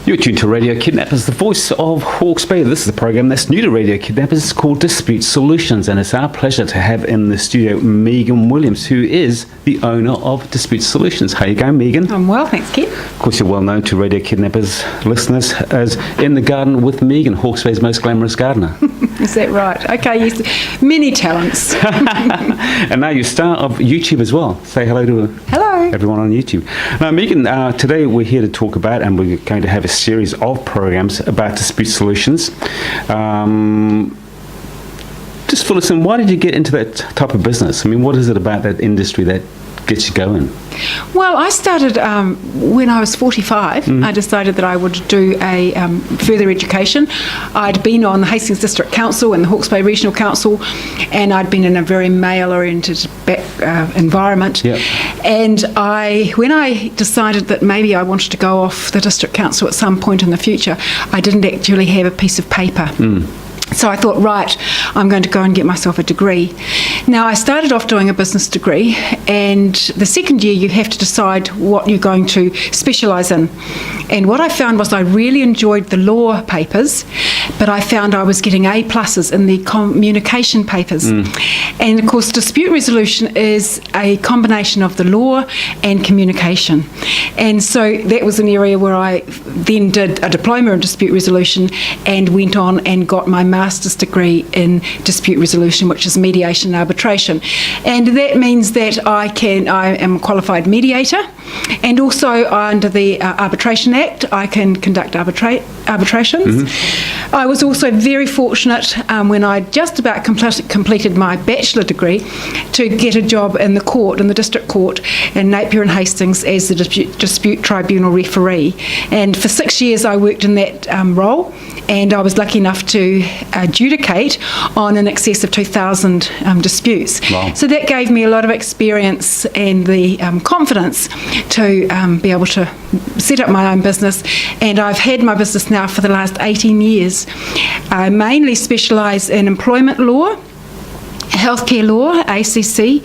You're tuned to Radio Kidnappers, the voice of Hawke's Bay. This is a program that's new to Radio Kidnappers. It's called Dispute Solutions, and it's our pleasure to have in the studio Megan Williams, who is the owner of Dispute Solutions. How you going, Megan? I'm well, thanks, Kit. Of course, you're well known to Radio Kidnappers listeners as In the Garden with Megan, Hawke's Bay's most glamorous gardener. Is that right? Okay, yes, many talents. And now you're star of YouTube as well. Say hello to everyone on YouTube. Now, Megan, today we're here to talk about, and we're going to have a series of programs about dispute solutions. Just fill us in, why did you get into that type of business? I mean, what is it about that industry that gets you going? Well, I started when I was 45. I decided that I would do a further education. I'd been on the Hastings District Council and the Hawke's Bay Regional Council, and I'd been in a very male-oriented environment. Yep. And when I decided that maybe I wanted to go off the District Council at some point in the future, I didn't actually have a piece of paper. So I thought, right, I'm going to go and get myself a degree. Now, I started off doing a business degree, and the second year you have to decide what you're going to specialise in. And what I found was I really enjoyed the law papers, but I found I was getting A+ in the communication papers. And of course, dispute resolution is a combination of the law and communication. And so that was an area where I then did a diploma in dispute resolution and went on and got my master's degree in dispute resolution, which is mediation and arbitration. And that means that I am a qualified mediator, and also under the Arbitration Act, I can conduct arbitrations. I was also very fortunate when I just about completed my bachelor degree to get a job in the court, in the district court in Napier and Hastings as the dispute tribunal referee. And for 6 years I worked in that role, and I was lucky enough to adjudicate on in excess of 2,000 disputes. Wow. So that gave me a lot of experience and the confidence to be able to set up my own business, and I've had my business now for the last 18 years. I mainly specialise in employment law, healthcare law, ACC,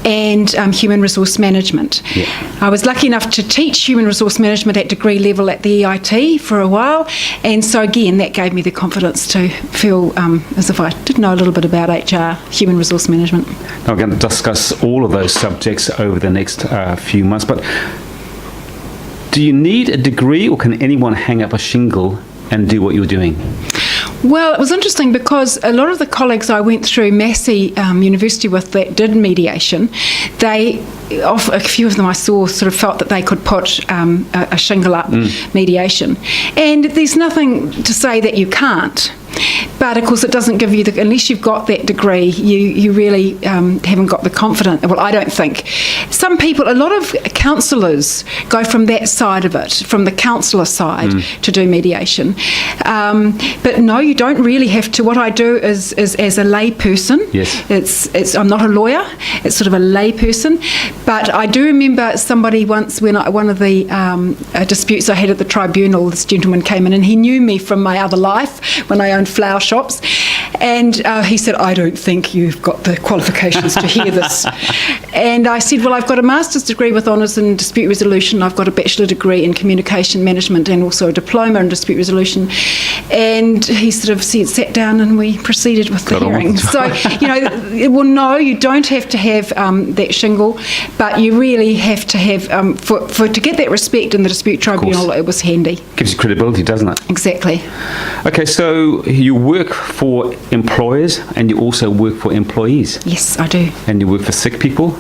and human resource management. Yeah. I was lucky enough to teach human resource management at degree level at the EIT for a while, and so again that gave me the confidence to feel as if I did know a little bit about HR, human resource management. Now, we're going to discuss all of those subjects over the next few months, but do you need a degree, or can anyone hang up a shingle and do what you're doing? Well, it was interesting because a lot of the colleagues I went through Massey University with that did mediation, a few of them I saw sort of felt that they could put a shingle up mediation. And there's nothing to say that you can't. But of course it doesn't give you unless you've got that degree, you really haven't got the confidence. Well, I don't think. Some people, a lot of counsellors go from that side of it, from the counsellor side to do mediation. But no, you don't really have to. What I do is as a lay person. Yes. I'm not a lawyer. It's sort of a lay person. But I do remember somebody once when one of the disputes I had at the tribunal, this gentleman came in and he knew me from my other life when I owned flower shops, and he said, I don't think you've got the qualifications to hear this. And I said, well, I've got a master's degree with honours in dispute resolution, I've got a bachelor degree in communication management, and also a diploma in dispute resolution. And he sort of sat down and we proceeded with the hearing. So, well, no, you don't have to have that shingle, but you really have to have, to get that respect in the dispute tribunal, it was handy. Gives you credibility, doesn't it? Exactly. Okay, so you work for employers and you also work for employees. Yes, I do. And you work for sick people,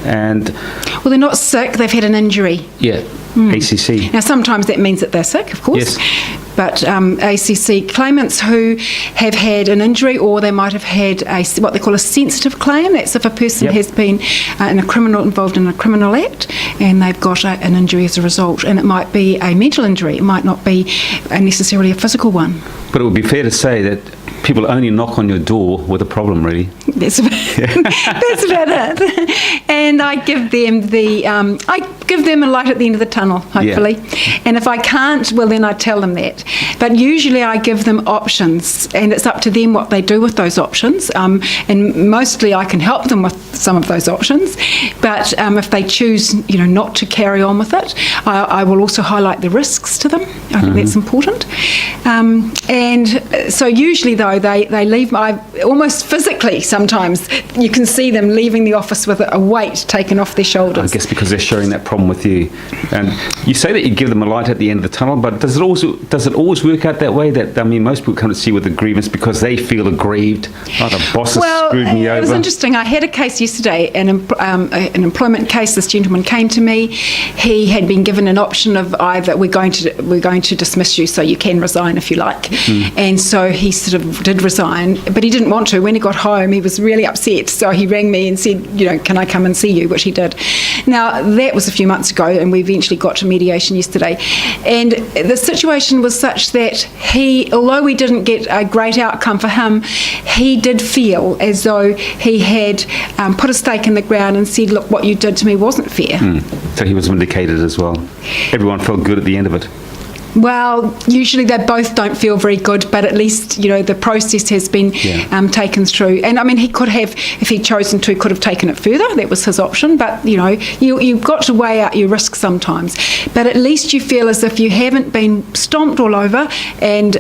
and... Well, they're not sick, they've had an injury. Yeah, ACC. Now, sometimes that means that they're sick, of course. Yes. But ACC claimants who have had an injury, or they might have had what they call a sensitive claim. That's if a person has been involved in a criminal act, and they've got an injury as a result. And it might be a mental injury. It might not be necessarily a physical one. But it would be fair to say that people only knock on your door with a problem, really. That's about it. And I give them a light at the end of the tunnel, hopefully. Yeah. And if I can't, well, then I tell them that. But usually I give them options, and it's up to them what they do with those options. And mostly I can help them with some of those options. But if they choose, not to carry on with it, I will also highlight the risks to them. I think that's important. And so usually, though, they leave. Almost physically, sometimes you can see them leaving the office with a weight taken off their shoulders. I guess because they're sharing that problem with you. And you say that you give them a light at the end of the tunnel, but does it always work out that way? That most people come to see you with a grievance because they feel aggrieved. Oh, the boss has screwed me over. It was interesting. I had a case yesterday, an employment case. This gentleman came to me. He had been given an option of either we're going to dismiss you, so you can resign if you like. And so he sort of did resign, but he didn't want to. When he got home, he was really upset. So he rang me and said, can I come and see you? Which he did. Now, that was a few months ago, and we eventually got to mediation yesterday. And the situation was such that although we didn't get a great outcome for him, he did feel as though he had put a stake in the ground and said, look, what you did to me wasn't fair. So he was vindicated as well. Everyone felt good at the end of it. Well, usually they both don't feel very good, but at least, the process has been taken through. And I mean, he could have, if he'd chosen to, could have taken it further. That was his option. But, you've got to weigh out your risks sometimes. But at least you feel as if you haven't been stomped all over, and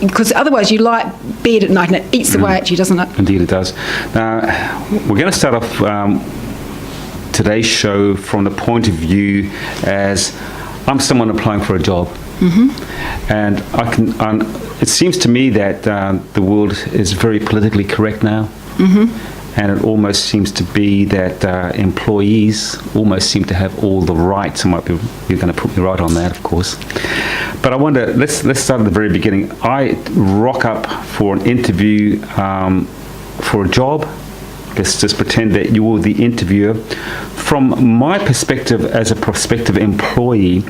because otherwise you lie bed at night and it eats away at you, doesn't it? Indeed it does. We're going to start off today's show from the point of view as I'm someone applying for a job, and it seems to me that the world is very politically correct now, and it almost seems to be that employees almost seem to have all the rights. You're going to put me right on that, of course. But I wonder, let's start at the very beginning. I rock up for an interview for a job. Let's just pretend that you're the interviewer. From my perspective as a prospective employee,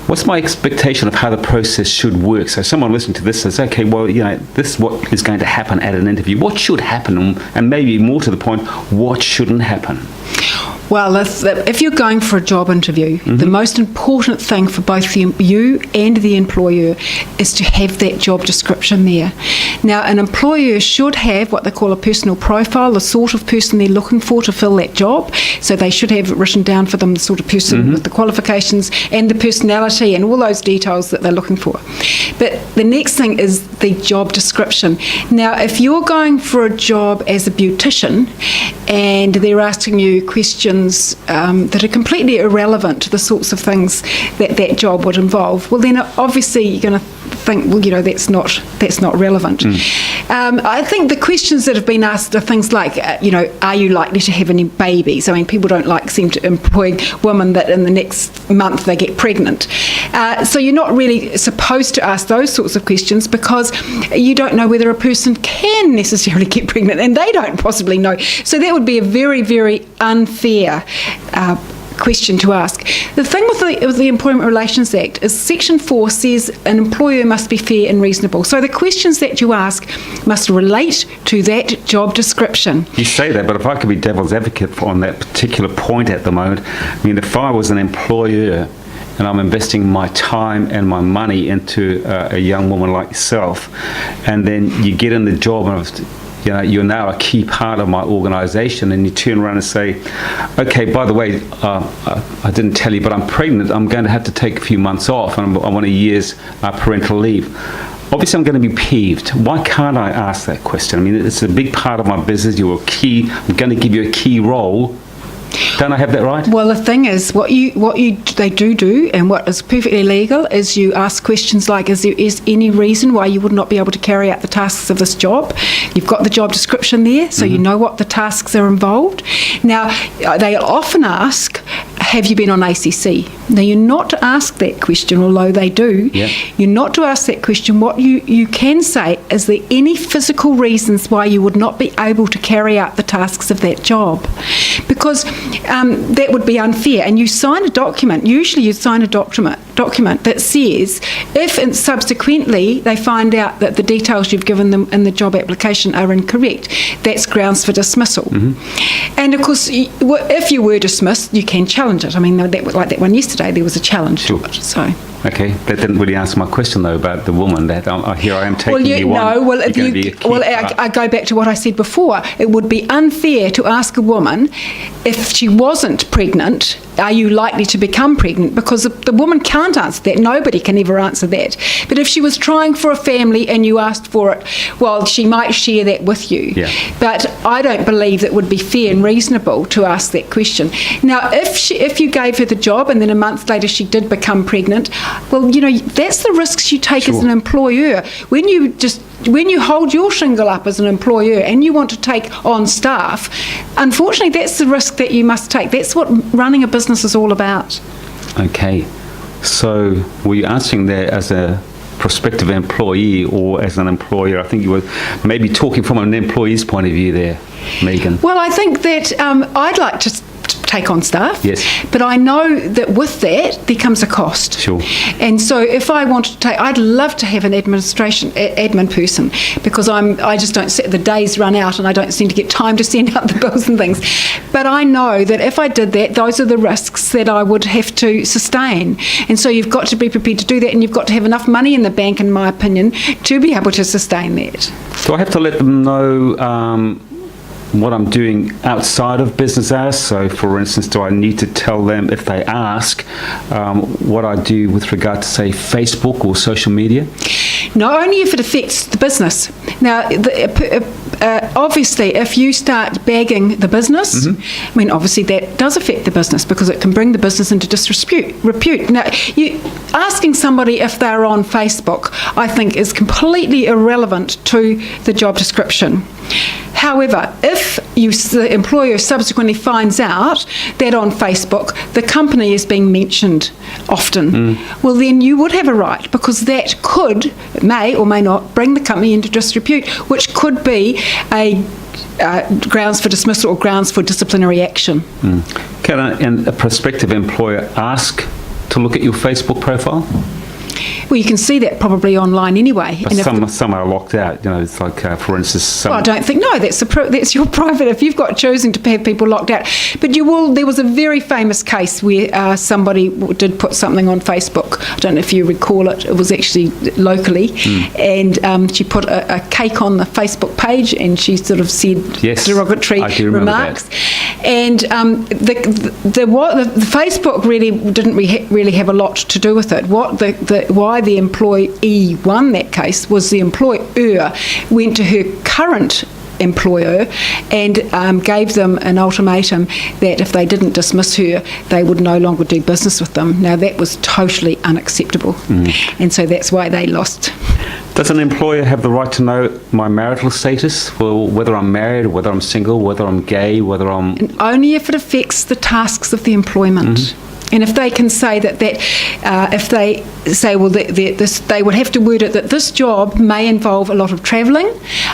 what's my expectation of how the process should work? So someone listening to this says, okay, well, this is what is going to happen at an interview. What should happen? And maybe more to the point, what shouldn't happen? Well, if you're going for a job interview, the most important thing for both you and the employer is to have that job description there. Now, an employer should have what they call a personal profile, the sort of person they're looking for to fill that job. So they should have it written down for them, the sort of person with the qualifications and the personality and all those details that they're looking for. But the next thing is the job description. Now, if you're going for a job as a beautician and they're asking you questions that are completely irrelevant to the sorts of things that job would involve, well, then obviously you're going to think, well, that's not relevant. I think the questions that have been asked are things like, are you likely to have any babies? I mean, people don't seem to employ women that in the next month they get pregnant. So you're not really supposed to ask those sorts of questions because you don't know whether a person can necessarily get pregnant, and they don't possibly know. So that would be a very, very unfair question to ask. The thing with the Employment Relations Act is Section 4 says an employer must be fair and reasonable. So the questions that you ask must relate to that job description. You say that, but if I could be devil's advocate on that particular point at the moment, I mean, if I was an employer and I'm investing my time and my money into a young woman like yourself, and then you get in the job and you're now a key part of my organisation, and you turn around and say, okay, by the way, I didn't tell you, but I'm pregnant. I'm going to have to take a few months off, and I want a year's parental leave. Obviously, I'm going to be peeved. Why can't I ask that question? I mean, it's a big part of my business. You're a key. I'm going to give you a key role. Don't I have that right? Well, the thing is, they do, and what is perfectly legal is you ask questions like, is there any reason why you would not be able to carry out the tasks of this job? You've got the job description there, so you know what the tasks are involved. Now, they often ask, have you been on ACC? Now, you're not to ask that question, although they do. Yeah. You're not to ask that question. What you can say, is there any physical reasons why you would not be able to carry out the tasks of that job? Because that would be unfair. And you sign a document, usually you sign a document that says if subsequently they find out that the details you've given them in the job application are incorrect, that's grounds for dismissal. And of course, if you were dismissed, you can challenge it. I mean, like that one yesterday, there was a challenge to it. So. Okay, that didn't really answer my question though about the woman. That here I am taking you on. No, well, I go back to what I said before. It would be unfair to ask a woman if she wasn't pregnant, are you likely to become pregnant? Because the woman can't answer that. Nobody can ever answer that. But if she was trying for a family and you asked for it, well, she might share that with you. Yeah. But I don't believe that would be fair and reasonable to ask that question. Now, if you gave her the job and then a month later she did become pregnant, well, that's the risks you take as an employer. When you hold your shingle up as an employer and you want to take on staff, unfortunately, that's the risk that you must take. That's what running a business is all about. Okay, so were you answering that as a prospective employee or as an employer? I think you were maybe talking from an employee's point of view there, Megan. Well, I think that I'd like to take on staff. Yes. But I know that with that there comes a cost. Sure. And so if I wanted to take, I'd love to have an admin person, because I just don't the days run out and I don't seem to get time to send out the bills and things. But I know that if I did that, those are the risks that I would have to sustain. And so you've got to be prepared to do that, and you've got to have enough money in the bank, in my opinion, to be able to sustain that. Do I have to let them know what I'm doing outside of business hours? So, for instance, do I need to tell them if they ask what I do with regard to, say, Facebook or social media? No, only if it affects the business. Now, obviously, if you start bagging the business, I mean, obviously that does affect the business because it can bring the business into disrepute. Now, asking somebody if they're on Facebook, I think, is completely irrelevant to the job description. However, if the employer subsequently finds out that on Facebook the company is being mentioned often, well, then you would have a right, because that may or may not bring the company into disrepute, which could be a grounds for dismissal or grounds for disciplinary action. Can a prospective employer ask to look at your Facebook profile? Well, you can see that probably online anyway. But some are locked out. It's like, for instance, Well, I don't think. No, that's your private. If you've got chosen to have people locked out, but you will. There was a very famous case where somebody did put something on Facebook. I don't know if you recall it. It was actually locally, and she put a cake on the Facebook page, and she sort of said derogatory remarks. That. And the Facebook really didn't really have a lot to do with it. Why the employee won that case was the employer went to her current employer and gave them an ultimatum that if they didn't dismiss her, they would no longer do business with them. Now, that was totally unacceptable, and so that's why they lost. Does an employer have the right to know my marital status? Well, whether I'm married, whether I'm single, whether I'm gay, whether I'm... And only if it affects the tasks of the employment. And if they can say if they say, well, they would have to word it that this job may involve a lot of travelling.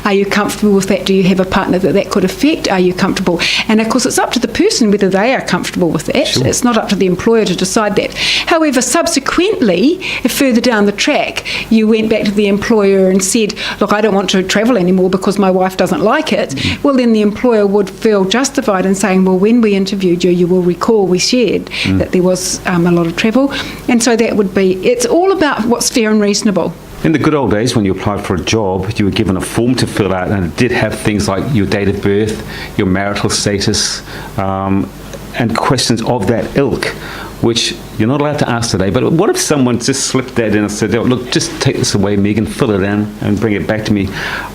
Are you comfortable with that? Do you have a partner that could affect? Are you comfortable? And of course, it's up to the person whether they are comfortable with that. Sure. It's not up to the employer to decide that. However, subsequently, if further down the track, you went back to the employer and said, look, I don't want to travel anymore because my wife doesn't like it, well, then the employer would feel justified in saying, well, when we interviewed you, you will recall we shared that there was a lot of travel. And so that would be, it's all about what's fair and reasonable. In the good old days, when you applied for a job, you were given a form to fill out, and it did have things like your date of birth, your marital status, and questions of that ilk, which you're not allowed to ask today. But what if someone just slipped that in and said, oh, look, just take this away, Megan, fill it in and bring it back to me?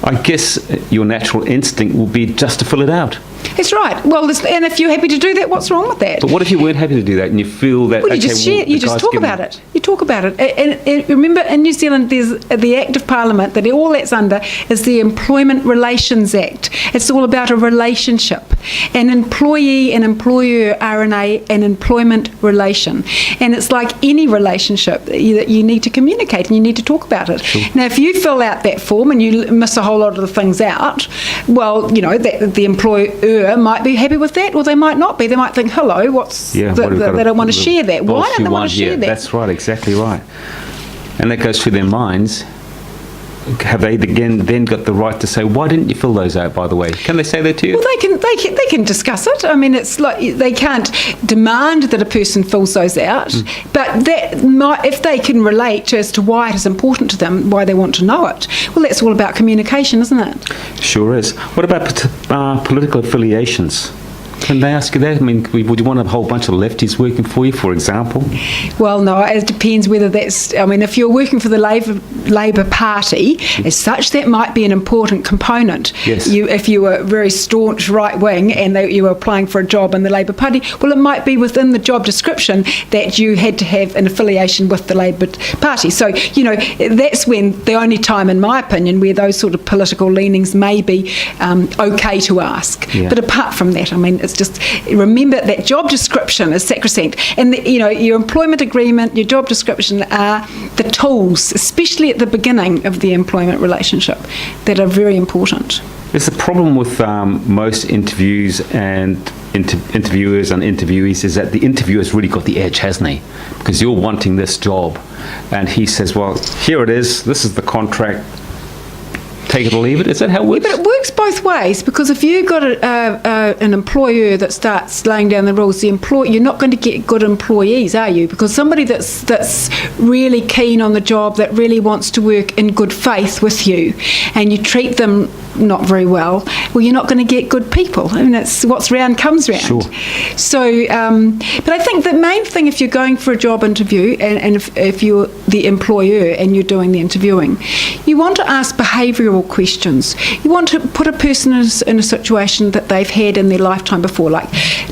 I guess your natural instinct will be just to fill it out. It's right. Well, and if you're happy to do that, what's wrong with that? But what if you weren't happy to do that and you feel that... Well, you just share, you just talk about it. You talk about it. And remember, in New Zealand, there's the Act of Parliament that all that's under is the Employment Relations Act. It's all about a relationship. An employee and employer are in an employment relation. And it's like any relationship that you need to communicate and you need to talk about it. Sure. Now, if you fill out that form and you miss a whole lot of the things out, well, that the employer might be happy with that, or they might not be. They might think, hello, they don't want to share that. Why don't they want to share that? That's right, exactly right. And that goes through their minds. Have they then got the right to say, why didn't you fill those out, by the way? Can they say that to you? Well, they can discuss it. I mean, it's like they can't demand that a person fills those out, but if they can relate as to why it is important to them, why they want to know it, well, that's all about communication, isn't it? Sure is. What about political affiliations? Can they ask you that? I mean, would you want a whole bunch of lefties working for you, for example? Well, no, it depends whether that's... I mean, if you're working for the Labour Party, as such, that might be an important component. Yes. If you were very staunch right-wing and you were applying for a job in the Labour Party, well, it might be within the job description that you had to have an affiliation with the Labour Party. So, that's when the only time, in my opinion, where those sort of political leanings may be okay to ask. Yeah. But apart from that, I mean, it's just, remember that job description is sacrosanct, and your employment agreement, your job description are the tools, especially at the beginning of the employment relationship, that are very important. There's a problem with most interviews and interviewers and interviewees is that the interviewer's really got the edge, hasn't he? Because you're wanting this job, and he says, well, here it is, this is the contract, take it or leave it. Is that how it works? Yeah, but it works both ways, because if you've got an employer that starts laying down the rules, you're not going to get good employees, are you? Because somebody that's really keen on the job, that really wants to work in good faith with you, and you treat them not very well, you're not going to get good people. I mean, it's what's round comes round. Sure. So, but I think the main thing, if you're going for a job interview, and if you're the employer and you're doing the interviewing, you want to ask behavioural questions. You want to put a person in a situation that they've had in their lifetime before. Like,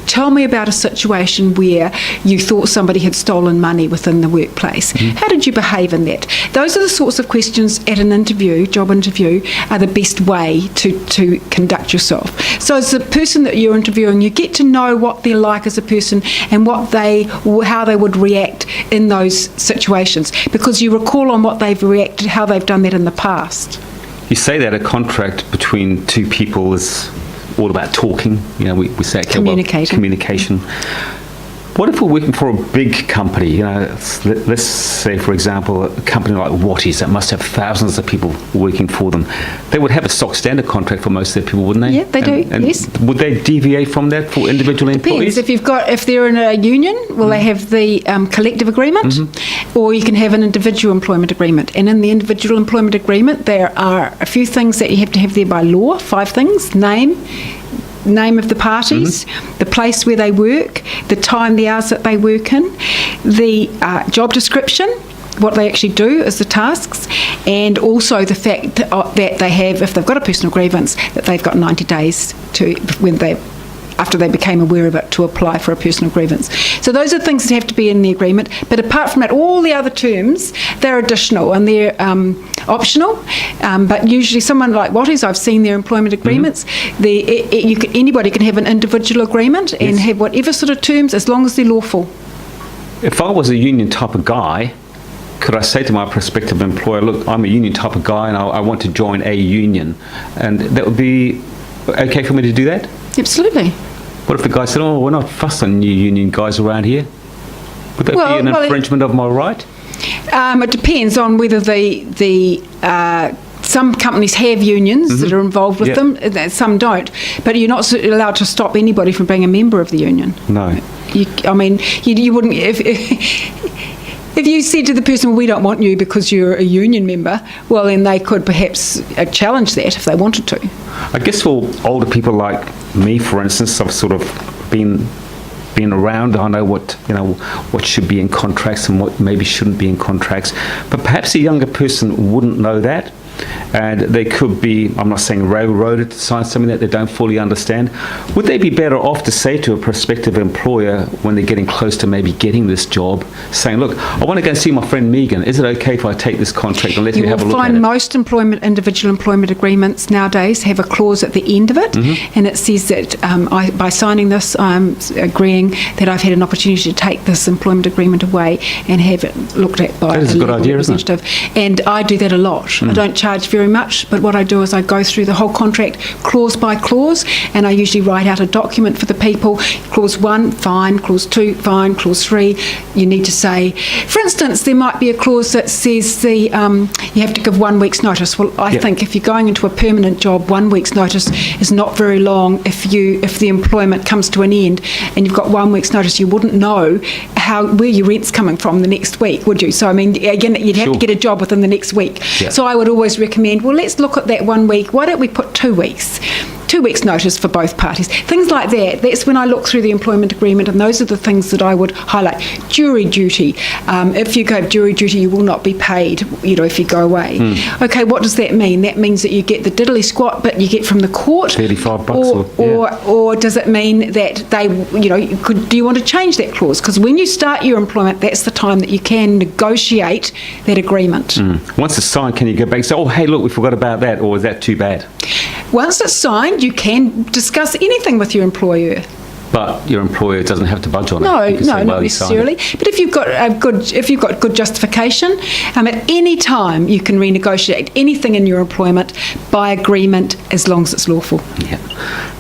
tell me about a situation where you thought somebody had stolen money within the workplace. How did you behave in that? Those are the sorts of questions at an interview, job interview, are the best way to conduct yourself. So as the person that you're interviewing, you get to know what they're like as a person and how they would react in those situations, because you recall on what they've reacted, how they've done that in the past. You say that a contract between two people is all about talking. We say communication. What if we're working for a big company? Let's say, for example, a company like Watties that must have thousands of people working for them. They would have a stock standard contract for most of their people, wouldn't they? Yeah, they do. And yes. Would they deviate from that for individual employees? Depends. If they're in a union, they have the collective agreement, or you can have an individual employment agreement. And in the individual employment agreement, there are a few things that you have to have there by law. 5 things: name of the parties, the place where they work, the time, the hours that they work in, the job description, what they actually do as the tasks, and also the fact that they have, if they've got a personal grievance, that they've got 90 days after they became aware of it, to apply for a personal grievance. So those are things that have to be in the agreement. But apart from that, all the other terms, they're additional and they're optional. But usually someone like Watties, I've seen their employment agreements. Anybody can have an individual agreement and have whatever sort of terms, as long as they're lawful. If I was a union type of guy, could I say to my prospective employer, look, I'm a union type of guy and I want to join a union, and that would be okay for me to do that? Absolutely. What if the guy said, oh, we're not fussed on new union guys around here? Would that be an infringement of my right? It depends on whether some companies have unions that are involved with them, some don't. But you're not allowed to stop anybody from being a member of the union. No. You wouldn't... If you said to the person, well, we don't want you because you're a union member, well, then they could perhaps challenge that if they wanted to. I guess for older people like me, for instance, I've sort of been around. I know what should be in contracts and what maybe shouldn't be in contracts. But perhaps a younger person wouldn't know that. and they could be, I'm not saying railroaded to sign something that they don't fully understand, would they be better off to say to a prospective employer when they're getting close to maybe getting this job, saying, look, I want to go and see my friend Megan, is it okay if I take this contract and let you have a look at it? You will find most individual employment agreements nowadays have a clause at the end of it, and it says that by signing this, I'm agreeing that I've had an opportunity to take this employment agreement away and have it looked at by That is a good legal idea, isn't it? representative. And I do that a lot. I don't charge very much, but what I do is I go through the whole contract clause by clause, and I usually write out a document for the people. Clause 1, fine. Clause 2, fine. Clause 3, you need to say, for instance, there might be a clause that says you have to give 1 week's notice. Well, I think if you're going into a permanent job, 1 week's notice is not very long. If the employment comes to an end and you've got 1 week's notice, you wouldn't know where your rent's coming from the next week, would you? So, I mean, again, you'd have to get a job within the next week. Yeah. So I would always recommend, well, let's look at that 1 week. Why don't we put 2 weeks? 2 weeks notice for both parties. Things like that. That's when I look through the employment agreement, and those are the things that I would highlight. Jury duty. If you go jury duty, you will not be paid, if you go away. Okay, what does that mean? That means that you get the diddly squat bit you get from the court. $35 or does it mean that they, do you want to change that clause? Because when you start your employment, that's the time that you can negotiate that agreement. Once it's signed, can you go back and say, oh, hey, look, we forgot about that, or is that too bad? Once it's signed, you can discuss anything with your employer. But your employer doesn't have to budge on it. No, You can say, not well, you signed necessarily. it. But if you've got good justification, at any time you can renegotiate anything in your employment by agreement as long as it's lawful. Yeah.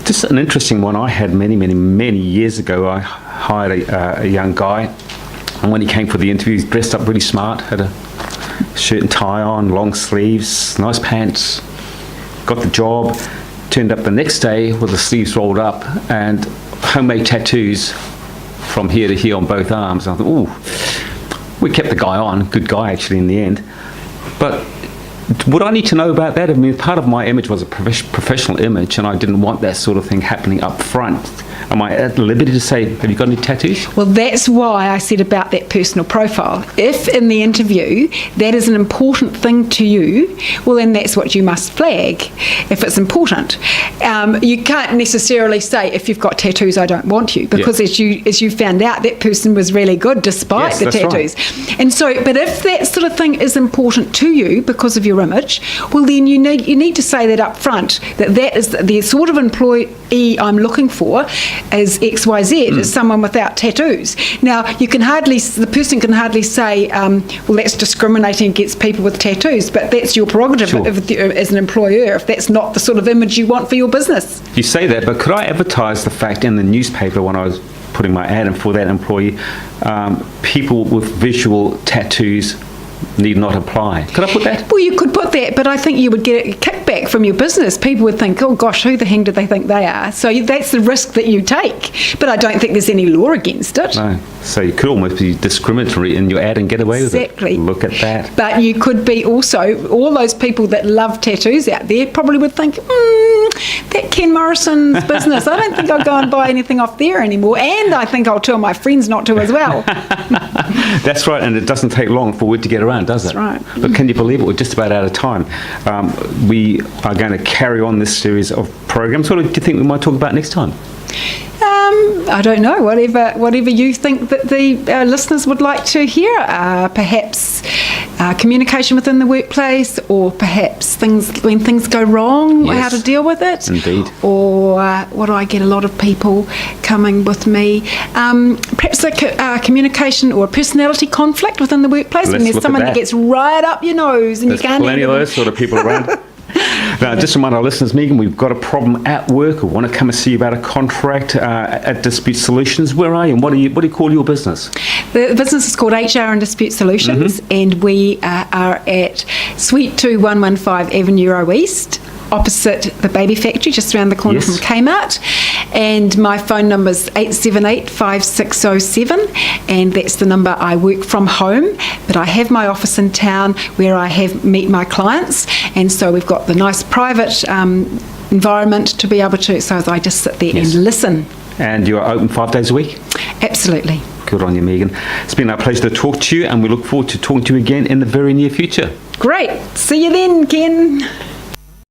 Just an interesting one I had many years ago. I hired a young guy, and when he came for the interview, he's dressed up really smart, had a shirt and tie on, long sleeves, nice pants, got the job, turned up the next day with the sleeves rolled up and homemade tattoos from here to here on both arms. And I thought, ooh, we kept the guy on, good guy actually in the end. But would I need to know about that? I mean, part of my image was a professional image, and I didn't want that sort of thing happening up front. Am I at liberty to say, have you got any tattoos? Well, that's why I said about that personal profile. If in the interview that is an important thing to you, well, then that's what you must flag if it's important. You can't necessarily say, if you've got tattoos, I don't want you, because as you found out, that person was really good despite the tattoos. Right. And so, but if that sort of thing is important to you because of your image, well, then you need to say that up front, that is the sort of employee I'm looking for as XYZ, as someone without tattoos. Now, the person can hardly say, well, that's discriminating against people with tattoos, but that's your prerogative as an employer if that's not the sort of image you want for your business. You say that, but could I advertise the fact in the newspaper when I was putting my ad in for that employee, people with visual tattoos need not apply? Could I put that? Well, you could put that, but I think you would get a kickback from your business. People would think, oh gosh, who the heck do they think they are? So that's the risk that you take. But I don't think there's any law against it. No. So you could almost be discriminatory in your ad and get away with it. Exactly. Look at that. But you could be also, all those people that love tattoos out there probably would think, that Ken Morrison's business, I don't think I'll go and buy anything off there anymore. And I think I'll tell my friends not to as well. That's right, and it doesn't take long for word to get around, does it? That's right. But can you believe it? We're just about out of time. We are going to carry on this series of programs. What do you think we might talk about next time? I don't know. Whatever you think that the listeners would like to hear. Perhaps communication within the workplace, or perhaps when things go wrong, Yes. how to deal with it. Indeed. Or what I get a lot of people coming with me. Perhaps a communication or a personality conflict within the workplace. When Let's there's look someone at that that. gets right up your nose and There's you can't plenty of those sort of people around. Now, just remind our listeners, Megan, we've got a problem at work. We want to come and see you about a contract at Dispute Solutions. Where are you, and what do you call your business? The business is called HR and Dispute Solutions, and we are at Suite 2, 115 Avenue Row East, opposite the Baby Factory, just around the corner Yes. from Kmart. And my phone number is 878-5607, and that's the number I work from home. But I have my office in town where I meet my clients, and so we've got the nice private environment to be able to, so I just sit there Yes. and listen. And you're open 5 days a week? Absolutely. Good on you, Megan. It's been our pleasure to talk to you, and we look forward to talking to you again in the very near future. Great. See you then, Ken.